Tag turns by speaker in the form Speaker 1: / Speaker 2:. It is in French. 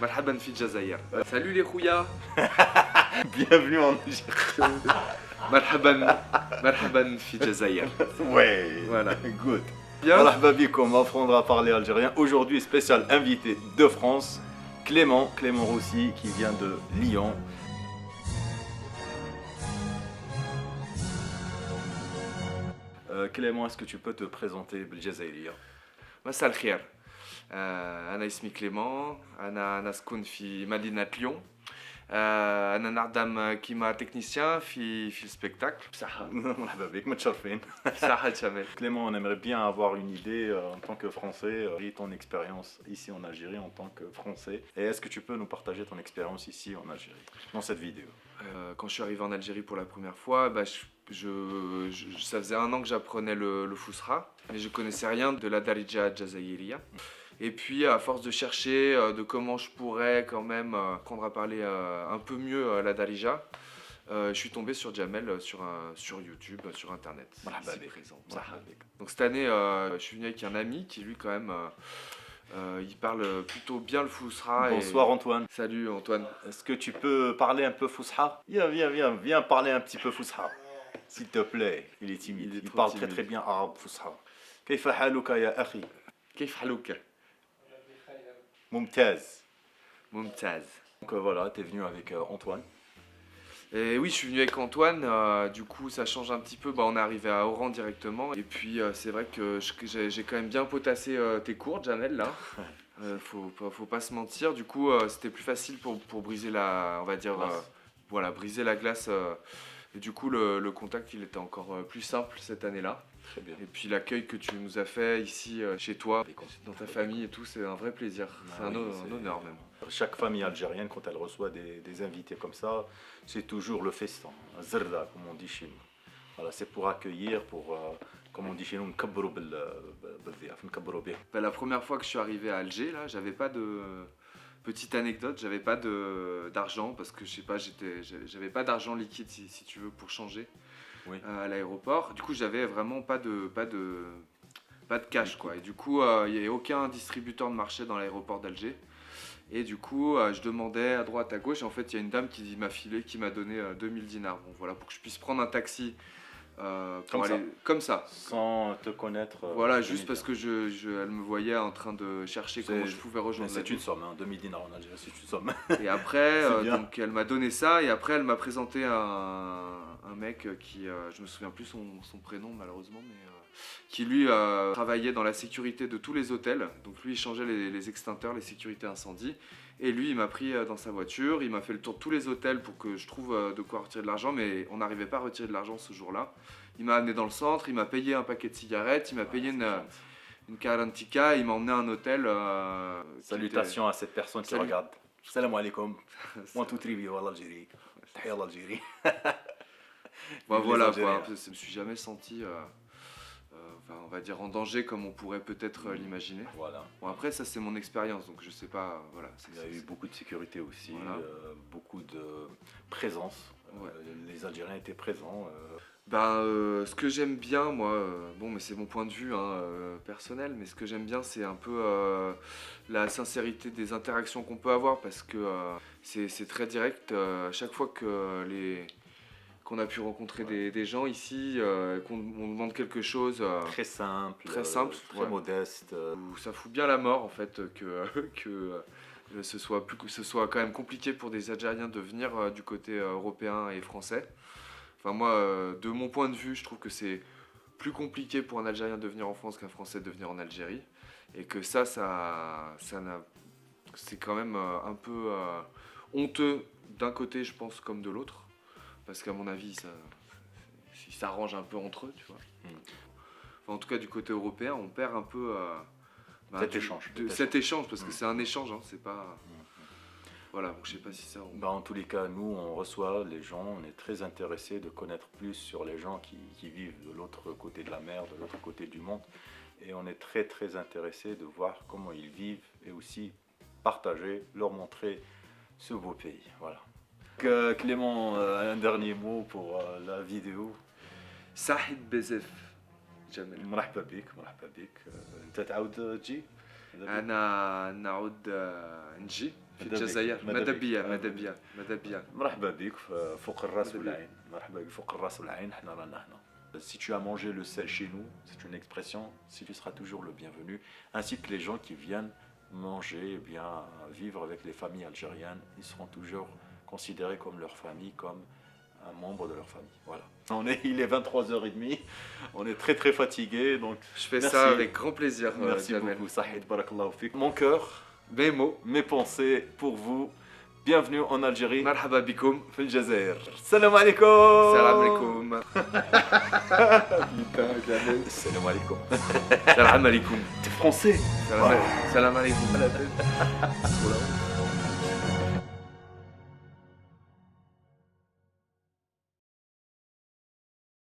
Speaker 1: مرحبا في الجزائر. Salut les خويا.
Speaker 2: Bienvenue en Algérie.
Speaker 1: مرحبا مرحبا في الجزائر.
Speaker 2: Ouais,
Speaker 1: Voilà.
Speaker 2: good.
Speaker 1: Bien.
Speaker 2: Marhaba bikoum, on apprendre à parler algérien. Aujourd'hui, spécial invité de France, Clément Roussy, qui vient de Lyon. Clément, est-ce que tu peux te présenter بالجزائرية؟
Speaker 1: مساء الخير. أنا اسمي كليمون. أنا سكن في مدينة ليون. أنا نعدم كيما تكنيسيان في السبيكتاكل. بصحة.
Speaker 2: مرحبا بك, متشرفين.
Speaker 1: بصحة شمال.
Speaker 2: Clément, on aimerait bien avoir une idée en tant que Français, ton expérience ici en Algérie en tant que Français. Et est-ce que tu peux nous partager ton expérience ici en Algérie, dans cette vidéo?
Speaker 1: Quand je suis arrivé en Algérie pour la première fois, ça faisait 1 an que j'apprenais le Fusra, mais je connaissais rien de la Darija Jazairiya. Et puis à force de chercher de comment je pourrais quand même apprendre à parler un peu mieux la Darija, je suis tombé sur Jamel sur YouTube, sur internet. Ici présent. Donc cette année, je suis venu avec un ami qui lui quand même il parle plutôt bien le Fusra.
Speaker 2: Bonsoir Antoine.
Speaker 1: Salut Antoine.
Speaker 2: Est-ce que tu peux parler un peu Fusra? Viens parler un petit peu Fusra. S'il te plaît, il est timide. Il parle
Speaker 1: timide.
Speaker 2: très bien arabe Fusra. كيف حالك يا أخي؟
Speaker 1: كيف حالك؟
Speaker 2: ممتاز.
Speaker 1: ممتاز.
Speaker 2: Donc voilà, tu es venu avec Antoine.
Speaker 1: Et oui, je suis venu avec Antoine, du coup ça change un petit peu, on est arrivé à Oran directement. Et puis c'est vrai que j'ai quand même bien potassé tes cours, Jamel, là. Faut pas se mentir, du coup c'était plus facile pour briser la, on va dire, voilà, briser la glace. Et du coup le contact il était encore plus simple cette année-là.
Speaker 2: Très bien.
Speaker 1: Et puis l'accueil que tu nous as fait ici chez toi, dans ta famille et tout, c'est un vrai plaisir, c'est un honneur même.
Speaker 2: Chaque famille algérienne, quand elle reçoit des invités comme ça, c'est toujours le festin, zerda comme on dit chez nous. Voilà, c'est pour accueillir, comme on dit chez nous, نكبروا بالضياف, نكبروا بهم.
Speaker 1: La première fois que je suis arrivé à Alger, là, j'avais pas de... Petite anecdote, j'avais pas d'argent parce que je sais pas, j'avais pas d'argent liquide si tu veux pour changer à l'aéroport. Du coup, j'avais vraiment pas de cash quoi. Et du coup, il n'y avait aucun distributeur de marché dans l'aéroport d'Alger. Et du coup, je demandais à droite, à gauche. Et en fait, il y a une dame qui m'a filé, qui m'a donné 2000 dinars. Bon, voilà, pour que je puisse prendre un taxi. Comme ça.
Speaker 2: Sans te connaître.
Speaker 1: Voilà, juste parce que elle me voyait en train de chercher comment je pouvais rejoindre.
Speaker 2: C'est une somme, 2000 dinars en Algérie, c'est une somme.
Speaker 1: Et après, donc elle m'a donné ça, et après elle m'a présenté un mec qui, je me souviens plus son prénom malheureusement, mais qui lui travaillait dans la sécurité de tous les hôtels. Donc lui il changeait les extincteurs, les sécurités incendie. Et lui, il m'a pris dans sa voiture, il m'a fait le tour de tous les hôtels pour que je trouve de quoi retirer de l'argent, mais on n'arrivait pas à retirer de l'argent ce jour-là. Il m'a amené dans le centre, il m'a payé un paquet de cigarettes, il m'a payé une karantika, il m'a emmené à un hôtel.
Speaker 2: Salutations à cette personne qui regarde. Salam alaikum. Moi tout trivi, voilà l'Algérie. Tahia l'Algérie.
Speaker 1: Voilà quoi, je me suis jamais senti... on va dire en danger comme on pourrait peut-être l'imaginer.
Speaker 2: Voilà.
Speaker 1: Bon après ça c'est mon expérience donc je sais pas voilà.
Speaker 2: Il y a eu beaucoup de sécurité aussi,
Speaker 1: voilà.
Speaker 2: Beaucoup de présence. Les Algériens étaient présents.
Speaker 1: Ce que j'aime bien moi, bon mais c'est mon point de vue personnel, mais ce que j'aime bien c'est un peu la sincérité des interactions qu'on peut avoir parce que c'est très direct. À chaque fois qu'on a pu rencontrer des gens ici, qu'on demande quelque chose
Speaker 2: très simple,
Speaker 1: très
Speaker 2: modeste.
Speaker 1: Où ça fout bien la mort en fait que ce soit quand même compliqué pour des Algériens de venir du côté européen et français. Enfin moi, de mon point de vue, je trouve que c'est plus compliqué pour un Algérien de venir en France qu'un Français de venir en Algérie. Et que c'est quand même un peu honteux d'un côté, je pense, comme de l'autre. Parce qu'à mon avis, ils s'arrangent un peu entre eux, tu vois. Enfin, en tout cas, du côté européen, on perd un peu cet échange, parce que c'est un échange, c'est pas... Voilà, donc je sais pas si ça...
Speaker 2: En tous les cas, nous, on reçoit les gens, on est très intéressés de connaître plus sur les gens qui vivent de l'autre côté de la mer, de l'autre côté du monde. Et on est très très intéressés de voir comment ils vivent et aussi partager, leur montrer ce beau pays. Voilà. Clément, un dernier mot pour la vidéo.
Speaker 1: Sahid Bezef, Jamel.
Speaker 2: مرحبا بك. انت تعاود تجي؟
Speaker 1: انا نعود نجي في الجزائر. ماذا بيا.
Speaker 2: مرحبا بك فوق الراس والعين. مرحبا بك فوق الراس والعين. احنا رانا هنا. Si tu as mangé le sel chez nous, c'est une expression, si tu seras toujours le bienvenu, ainsi que les gens qui viennent manger, eh bien vivre avec les familles algériennes, ils seront toujours considérés comme leur famille, comme un membre de leur famille. Voilà. Il est 23h30, on est très très fatigué, donc
Speaker 1: je fais ça avec grand plaisir.
Speaker 2: Merci beaucoup, Sahid, barakallahu fik. Mon cœur,
Speaker 1: mes mots,
Speaker 2: mes pensées pour vous. Bienvenue en Algérie.
Speaker 1: مرحبا بكم
Speaker 2: في الجزائر. السلام عليكم.
Speaker 1: السلام عليكم.
Speaker 2: السلام عليكم.
Speaker 1: السلام عليكم.
Speaker 2: T'es français.
Speaker 1: السلام عليكم.